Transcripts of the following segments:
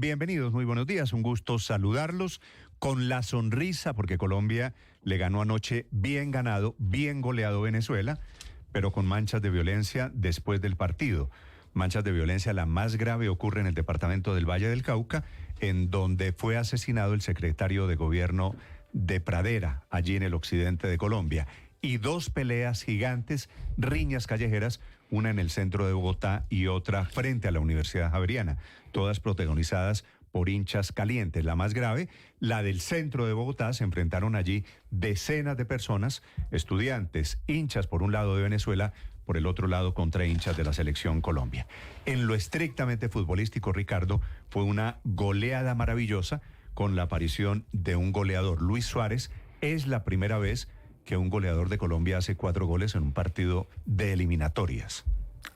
Bienvenidos, muy buenos días, un gusto saludarlos con la sonrisa porque Colombia le ganó anoche bien ganado, bien goleado Venezuela, pero con manchas de violencia después del partido. Manchas de violencia, la más grave ocurre en el departamento del Valle del Cauca, en donde fue asesinado el secretario de gobierno de Pradera, allí en el occidente de Colombia. Y dos peleas gigantes, riñas callejeras, una en el centro de Bogotá y otra frente a la Universidad Javeriana, todas protagonizadas por hinchas calientes. La más grave, la del centro de Bogotá, se enfrentaron allí decenas de personas, estudiantes, hinchas por un lado de Venezuela, por el otro lado contra hinchas de la selección Colombia. En lo estrictamente futbolístico, Ricardo, fue una goleada maravillosa con la aparición de un goleador, Luis Suárez. Es la primera vez que un goleador de Colombia hace 4 goles en un partido de eliminatorias.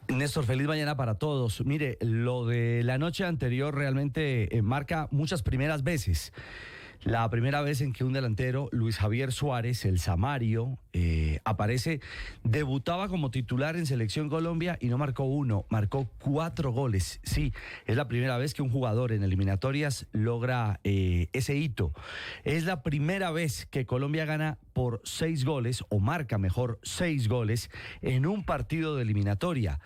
Néstor, feliz mañana para todos. Mire, lo de la noche anterior realmente marca muchas primeras veces. La primera vez en que un delantero, Luis Javier Suárez, el Samario, aparece, debutaba como titular en Selección Colombia y no marcó uno, marcó 4 goles. Sí, es la primera vez que un jugador en eliminatorias logra ese hito. Es la primera vez que Colombia gana por 6 goles, o marca mejor 6 goles, en un partido de eliminatoria.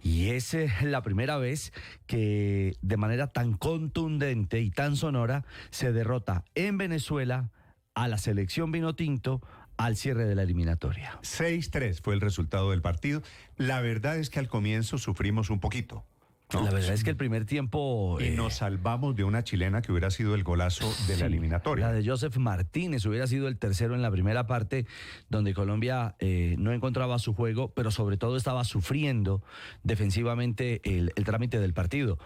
Y es la primera vez que de manera tan contundente y tan sonora se derrota en Venezuela a la selección vinotinto al cierre de la eliminatoria. 6-3 fue el resultado del partido. La verdad es que al comienzo sufrimos un poquito, ¿no? La verdad es que el primer tiempo... Y nos salvamos de una chilena que hubiera sido el golazo de la eliminatoria. La de Joseph Martínez hubiera sido el tercero en la primera parte, donde Colombia no encontraba su juego, pero sobre todo estaba sufriendo defensivamente el trámite del partido.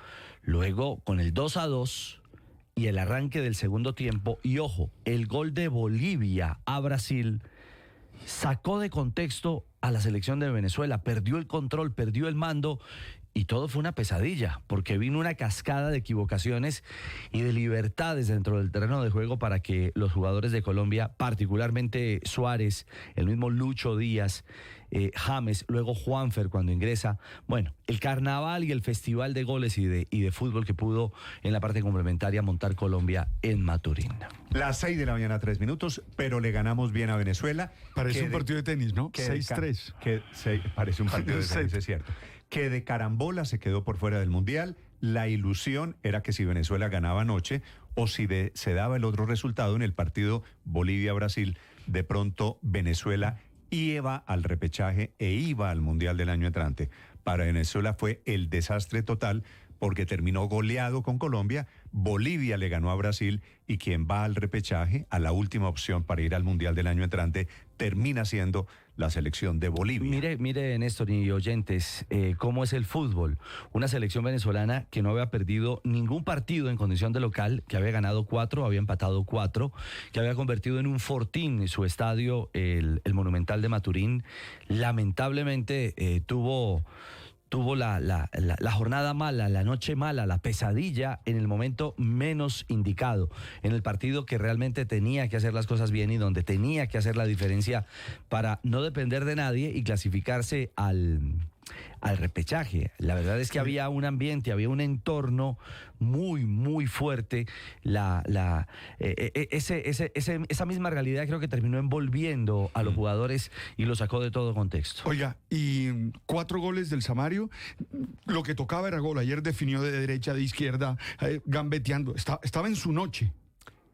Luego, con el 2-2 y el arranque del segundo tiempo, y ojo, el gol de Bolivia a Brasil sacó de contexto a la selección de Venezuela, perdió el control, perdió el mando. Y todo fue una pesadilla, porque vino una cascada de equivocaciones y de libertades dentro del terreno de juego para que los jugadores de Colombia, particularmente Suárez, el mismo Lucho Díaz, James, luego Juanfer cuando ingresa, bueno, el carnaval y el festival de goles y de fútbol que pudo en la parte complementaria montar Colombia en Maturín. Las 6 de la mañana, 3 minutos, pero le ganamos bien a Venezuela. Parece un partido de tenis, ¿no? 6-3. Parece un partido de tenis, es cierto. Que de carambola se quedó por fuera del Mundial. La ilusión era que si Venezuela ganaba anoche o si se daba el otro resultado en el partido Bolivia-Brasil, de pronto Venezuela iba al repechaje e iba al Mundial del año entrante. Para Venezuela fue el desastre total porque terminó goleado con Colombia, Bolivia le ganó a Brasil y quien va al repechaje, a la última opción para ir al Mundial del año entrante, termina siendo la selección de Bolivia. Mire, Néstor y oyentes, cómo es el fútbol. Una selección venezolana que no había perdido ningún partido en condición de local, que había ganado 4, había empatado 4, que había convertido en un fortín su estadio, el Monumental de Maturín. Lamentablemente tuvo la jornada mala, la noche mala, la pesadilla en el momento menos indicado, en el partido que realmente tenía que hacer las cosas bien y donde tenía que hacer la diferencia para no depender de nadie y clasificarse al repechaje. La verdad es que había un ambiente, había un entorno muy, muy fuerte. Esa misma realidad creo que terminó envolviendo a los jugadores y lo sacó de todo contexto. Oiga, y 4 goles del Samario, lo que tocaba era gol. Ayer definió de derecha, de izquierda, gambeteando. Estaba en su noche.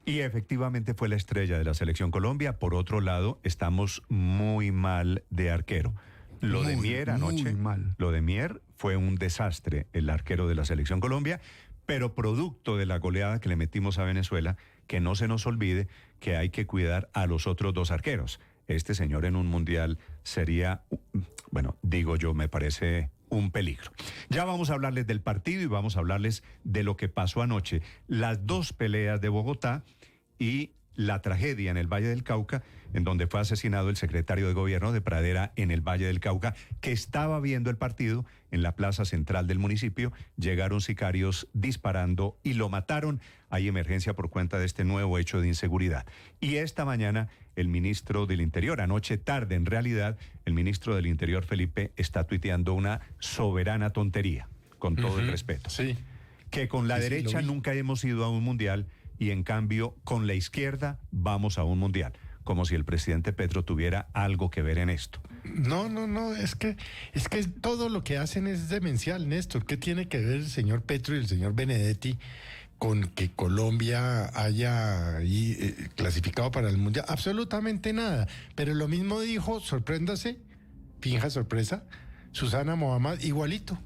Y efectivamente fue la estrella de la selección Colombia. Por otro lado, estamos muy mal de arquero. Lo de Mier anoche, lo de Mier fue un desastre, el arquero de la selección Colombia, pero producto de la goleada que le metimos a Venezuela, que no se nos olvide que hay que cuidar a los otros 2 arqueros. Este señor en un mundial sería, bueno, digo yo, me parece un peligro. Ya vamos a hablarles del partido y vamos a hablarles de lo que pasó anoche. Las 2 peleas de Bogotá y la tragedia en el Valle del Cauca, en donde fue asesinado el secretario de gobierno de Pradera en el Valle del Cauca, que estaba viendo el partido en la plaza central del municipio. Llegaron sicarios disparando y lo mataron. Hay emergencia por cuenta de este nuevo hecho de inseguridad. Y esta mañana el ministro del Interior, anoche tarde en realidad, el ministro del Interior, Felipe, está tuiteando una soberana tontería, con todo el respeto. Sí. que con la Sí, sí, derecha lo vi. nunca hemos ido a un mundial y en cambio con la izquierda vamos a un mundial, como si el presidente Petro tuviera algo que ver en esto. No, es que todo lo que hacen es demencial, Néstor. ¿Qué tiene que ver el señor Petro y el señor Benedetti con que Colombia haya ahí, clasificado para el Mundial? Absolutamente nada. Pero lo mismo dijo, sorpréndase, finja sorpresa, Susana Mohamed, igualito.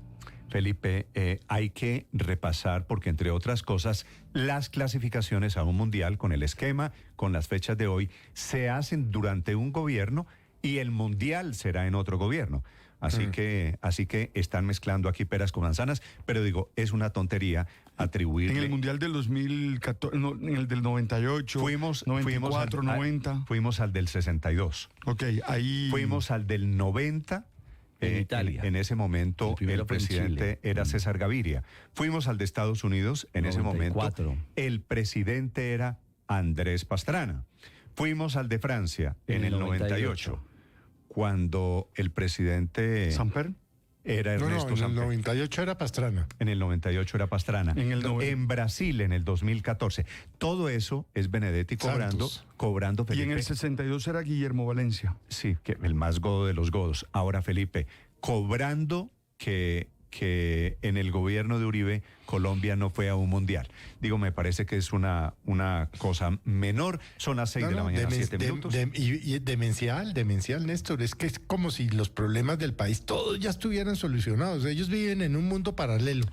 Felipe, hay que repasar, porque entre otras cosas, las clasificaciones a un mundial con el esquema, con las fechas de hoy, se hacen durante un gobierno y el mundial será en otro gobierno. Así que están mezclando aquí peras con manzanas, pero digo, es una tontería atribuirle. En el Mundial del 2014, no, en el del 98, Fuimos 94, 90. Fuimos al del 62. Ok, ahí... Fuimos al del 90. En Italia. En ese momento El primero el fue en presidente Chile. era César Gaviria. Fuimos al de Estados Unidos. En ese 94. momento el presidente era Andrés Pastrana. Fuimos al de Francia en el 98. Cuando el presidente ¿Samper? era No, Ernesto en el Samper. 98 era Pastrana. En el 98 era Pastrana. En Brasil en el 2014. Todo eso es Benedetti Santos. cobrando Y Felipe. en el 62 era Guillermo Valencia. Sí, que el más godo de los godos. Ahora, Felipe, cobrando que en el gobierno de Uribe Colombia no fue a un mundial. Digo, me parece que es una cosa menor. Son las 6 de la mañana, 7 minutos. Y demencial, Néstor. Es que es como si los problemas del país todos ya estuvieran solucionados. Ellos viven en un mundo paralelo.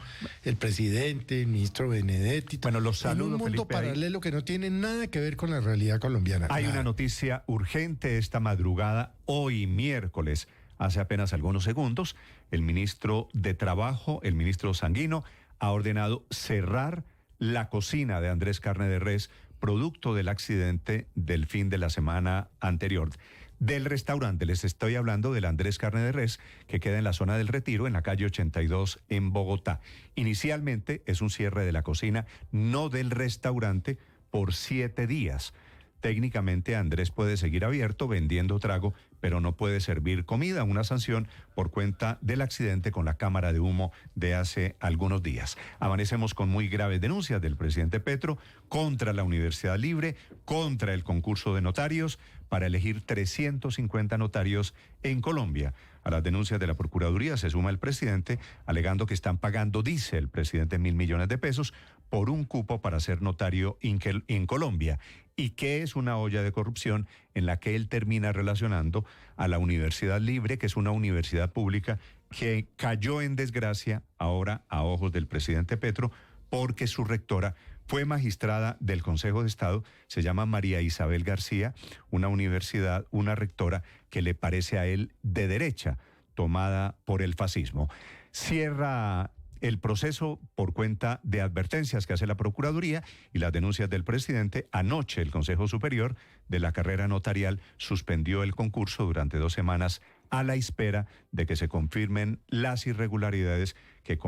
El presidente, el ministro Benedetti. Bueno, los saludo, en un mundo Felipe, ahí. paralelo que no tiene nada que ver con la realidad colombiana. Hay Nada. una noticia urgente esta madrugada, hoy miércoles, hace apenas algunos segundos, el ministro de Trabajo, el ministro Sanguino, ha ordenado cerrar la cocina de Andrés Carne de Res, producto del accidente del fin de la semana anterior. Del restaurante, les estoy hablando del Andrés Carne de Res, que queda en la zona del Retiro, en la calle 82, en Bogotá. Inicialmente es un cierre de la cocina, no del restaurante, por 7 días. Técnicamente Andrés puede seguir abierto vendiendo trago, pero no puede servir comida, una sanción por cuenta del accidente con la cámara de humo de hace algunos días. Amanecemos con muy graves denuncias del presidente Petro contra la Universidad Libre, contra el concurso de notarios para elegir 350 notarios en Colombia. A las denuncias de la Procuraduría se suma el presidente, alegando que están pagando, dice el presidente, 1.000 millones de pesos por un cupo para ser notario en Colombia, y que es una olla de corrupción en la que él termina relacionando a la Universidad Libre, que es una universidad pública que cayó en desgracia ahora a ojos del presidente Petro, porque su rectora fue magistrada del Consejo de Estado, se llama María Isabel García, una universidad, una rectora que le parece a él de derecha, tomada por el fascismo. Cierra el proceso por cuenta de advertencias que hace la Procuraduría y las denuncias del presidente. Anoche el Consejo Superior de la Carrera Notarial suspendió el concurso durante 2 semanas a la espera de que se confirmen las irregularidades que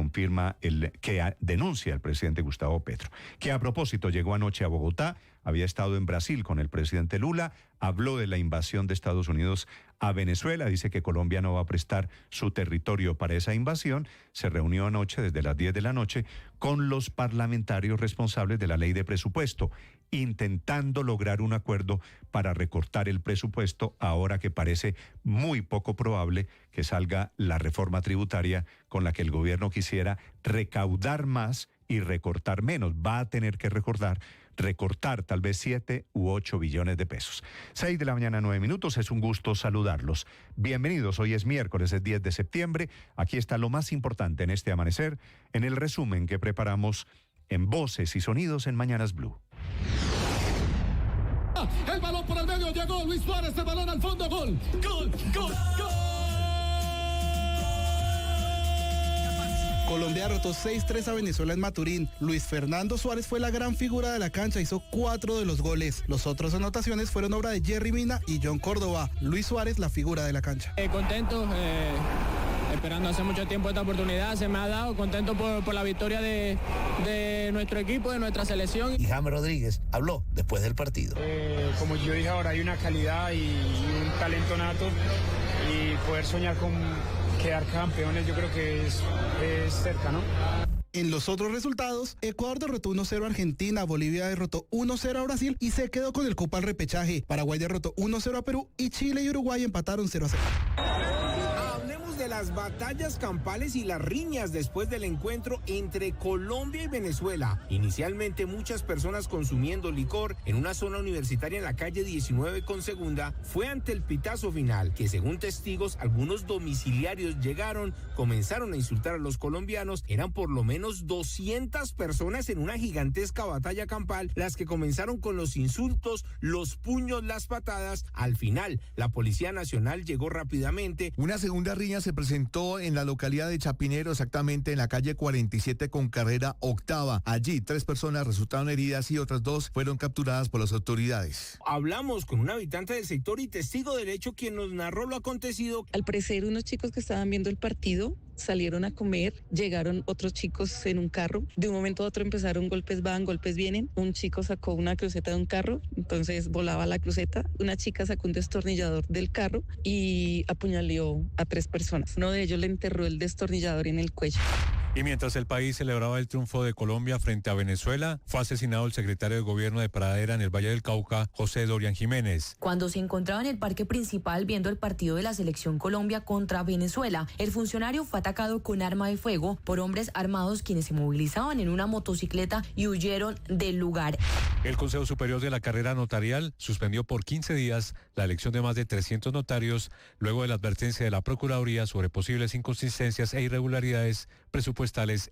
denuncia el presidente Gustavo Petro, que a propósito llegó anoche a Bogotá, había estado en Brasil con el presidente Lula, habló de la invasión de Estados Unidos a Venezuela, dice que Colombia no va a prestar su territorio para esa invasión, se reunió anoche desde las 10 de la noche con los parlamentarios responsables de la ley de presupuesto, intentando lograr un acuerdo para recortar el presupuesto, ahora que parece muy poco probable que salga la reforma tributaria con la que el gobierno quisiera recaudar más y recortar menos. Va a tener que recortar tal vez 7 u 8 billones de pesos. 6 de la mañana, 9 minutos. Es un gusto saludarlos. Bienvenidos. Hoy es miércoles, es 10 de septiembre. Aquí está lo más importante en este amanecer, en el resumen que preparamos en Voces y Sonidos en Mañanas Blue. El balón por el medio, llegó Luis Suárez, el balón al fondo, gol, gol, gol, gol. Colombia derrotó 6-3 a Venezuela en Maturín. Luis Fernando Suárez fue la gran figura de la cancha, hizo 4 de los goles. Los otros anotaciones fueron obra de Jerry Mina y John Córdoba. Luis Suárez, la figura de la cancha. Contento, esperando hace mucho tiempo esta oportunidad, se me ha dado, contento por la victoria de nuestro equipo, de nuestra selección. Y James Rodríguez habló después del partido. Como yo dije ahora, hay una calidad y un talento nato, y poder soñar con quedar campeones yo creo que es cerca, ¿no? En los otros resultados, Ecuador derrotó 1-0 a Argentina, Bolivia derrotó 1-0 a Brasil y se quedó con el cupo al repechaje. Paraguay derrotó 1-0 a Perú y Chile y Uruguay empataron 0-0. De las batallas campales y las riñas después del encuentro entre Colombia y Venezuela. Inicialmente muchas personas consumiendo licor en una zona universitaria en la calle 19 con Segunda fue ante el pitazo final, que según testigos algunos domiciliarios llegaron, comenzaron a insultar a los colombianos. Eran por lo menos 200 personas en una gigantesca batalla campal, las que comenzaron con los insultos, los puños, las patadas. Al final, la Policía Nacional llegó rápidamente. Una segunda riña se presentó en la localidad de Chapinero, exactamente en la calle 47 con carrera octava. Allí 3 personas resultaron heridas y otras 2 fueron capturadas por las autoridades. Hablamos con un habitante del sector y testigo del hecho quien nos narró lo acontecido. Al parecer unos chicos que estaban viendo el partido salieron a comer, llegaron otros chicos en un carro, de un momento a otro empezaron golpes van, golpes vienen, un chico sacó una cruceta de un carro, entonces volaba la cruceta, una chica sacó un destornillador del carro y apuñaleó a 3 personas, uno de ellos le enterró el destornillador en el cuello. Y mientras el país celebraba el triunfo de Colombia frente a Venezuela, fue asesinado el secretario de Gobierno de Pradera en el Valle del Cauca, José Dorian Jiménez. Cuando se encontraba en el parque principal viendo el partido de la selección Colombia contra Venezuela, el funcionario fue atacado con arma de fuego por hombres armados quienes se movilizaban en una motocicleta y huyeron del lugar. El Consejo Superior de la Carrera Notarial suspendió por 15 días la elección de más de 300 notarios luego de la advertencia de la Procuraduría sobre posibles inconsistencias e irregularidades presupuestales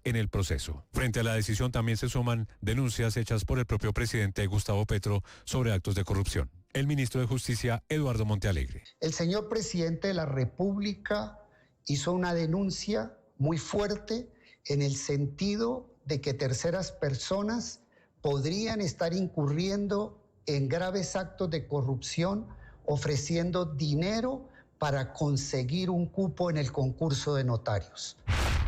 en el proceso. Frente a la decisión también se suman denuncias hechas por el propio presidente Gustavo Petro sobre actos de corrupción. El ministro de Justicia, Eduardo Montealegre. El señor presidente de la República hizo una denuncia muy fuerte en el sentido de que terceras personas podrían estar incurriendo en graves actos de corrupción ofreciendo dinero para conseguir un cupo en el concurso de notarios.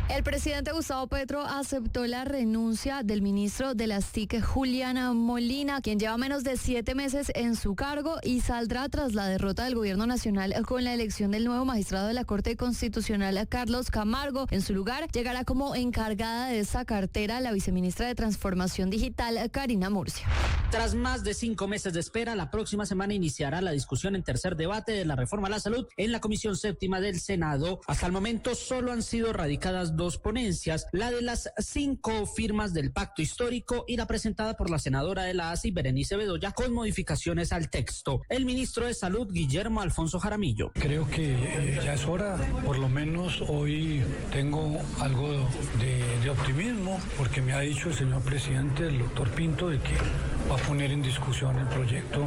El presidente Gustavo Petro aceptó la renuncia del ministro de las TIC, Juliana Molina, quien lleva menos de 7 meses en su cargo y saldrá tras la derrota del gobierno nacional con la elección del nuevo magistrado de la Corte Constitucional, Carlos Camargo. En su lugar, llegará como encargada de esa cartera la viceministra de Transformación Digital, Karina Murcia. Tras más de 5 meses de espera, la próxima semana iniciará la discusión en tercer debate de la reforma a la salud en la Comisión Séptima del Senado. Hasta el momento solo han sido radicadas 2 ponencias, la de las 5 firmas del pacto histórico y la presentada por la senadora de la ASI, Berenice Bedoya, con modificaciones al texto. El ministro de Salud, Guillermo Alfonso Jaramillo. Creo que ya es hora, por lo menos hoy tengo algo de optimismo, porque me ha dicho el señor presidente, el doctor Pinto, de que va a poner en discusión el proyecto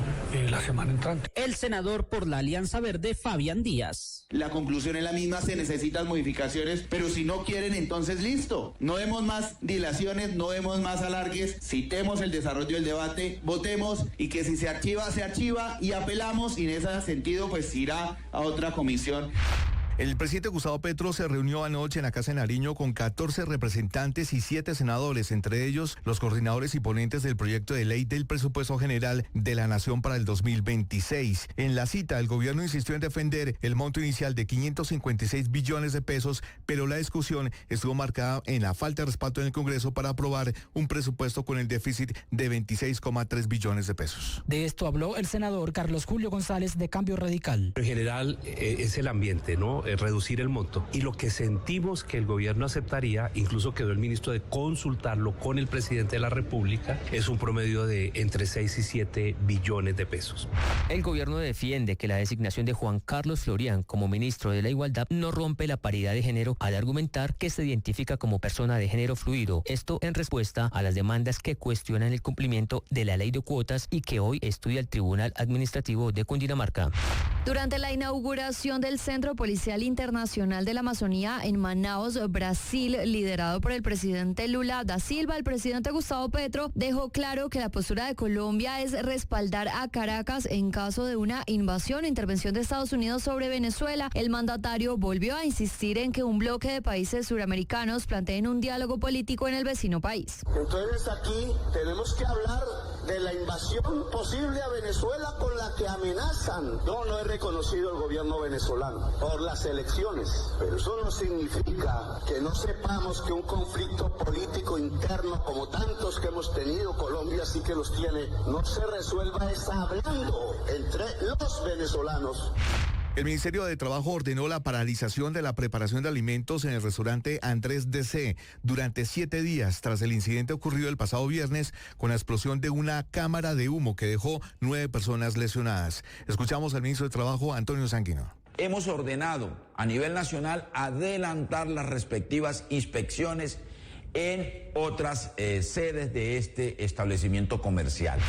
la semana entrante. El senador por la Alianza Verde, Fabián Díaz. La conclusión es la misma, se necesitan modificaciones, pero si no quieren, entonces listo. No demos más dilaciones, no demos más alargues, citemos el desarrollo del debate, votemos y que si se archiva y apelamos y en ese sentido pues irá a otra comisión. El presidente Gustavo Petro se reunió anoche en la Casa de Nariño con 14 representantes y 7 senadores, entre ellos los coordinadores y ponentes del proyecto de ley del presupuesto general de la Nación para el 2026. En la cita, el gobierno insistió en defender el monto inicial de 556 billones de pesos, pero la discusión estuvo marcada en la falta de respaldo en el Congreso para aprobar un presupuesto con el déficit de 26,3 billones de pesos. De esto habló el senador Carlos Julio González de Cambio Radical. En general es el ambiente, ¿no? Reducir el monto. Y lo que sentimos que el gobierno aceptaría, incluso quedó el ministro de consultarlo con el presidente de la República, es un promedio de entre 6 y 7 billones de pesos. El gobierno defiende que la designación de Juan Carlos Florián como ministro de la Igualdad no rompe la paridad de género al argumentar que se identifica como persona de género fluido. Esto en respuesta a las demandas que cuestionan el cumplimiento de la ley de cuotas y que hoy estudia el Tribunal Administrativo de Cundinamarca. Durante la inauguración del Centro Policial Internacional de la Amazonía en Manaus, Brasil, liderado por el presidente Lula da Silva, el presidente Gustavo Petro dejó claro que la postura de Colombia es respaldar a Caracas en caso de una invasión o intervención de Estados Unidos sobre Venezuela. El mandatario volvió a insistir en que un bloque de países suramericanos planteen un diálogo político en el vecino país. Entonces aquí tenemos que hablar de la invasión posible a Venezuela con la que amenazan. No he reconocido el gobierno venezolano por las las elecciones, pero eso no significa que no sepamos que un conflicto político interno, como tantos que hemos tenido, Colombia sí que los tiene, no se resuelva es hablando entre los venezolanos. El Ministerio de Trabajo ordenó la paralización de la preparación de alimentos en el restaurante Andrés DC durante 7 días tras el incidente ocurrido el pasado viernes con la explosión de una cámara de humo que dejó 9 personas lesionadas. Escuchamos al ministro de Trabajo, Antonio Sanguino. Hemos ordenado a nivel nacional adelantar las respectivas inspecciones en otras sedes de este establecimiento comercial.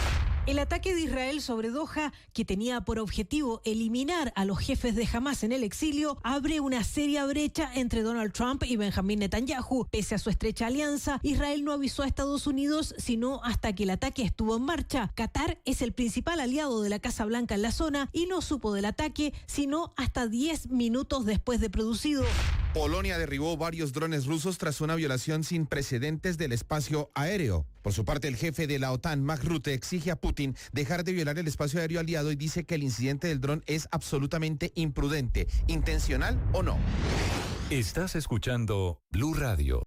El ataque de Israel sobre Doha, que tenía por objetivo eliminar a los jefes de Hamás en el exilio, abre una seria brecha entre Donald Trump y Benjamín Netanyahu. Pese a su estrecha alianza, Israel no avisó a Estados Unidos sino hasta que el ataque estuvo en marcha. Qatar es el principal aliado de la Casa Blanca en la zona y no supo del ataque sino hasta 10 minutos después de producido. Polonia derribó varios drones rusos tras una violación sin precedentes del espacio aéreo. Por su parte, el jefe de la OTAN, Mark Rutte, exige a Putin dejar de violar el espacio aéreo aliado y dice que el incidente del dron es absolutamente imprudente, intencional o no. Estás escuchando Blue Radio.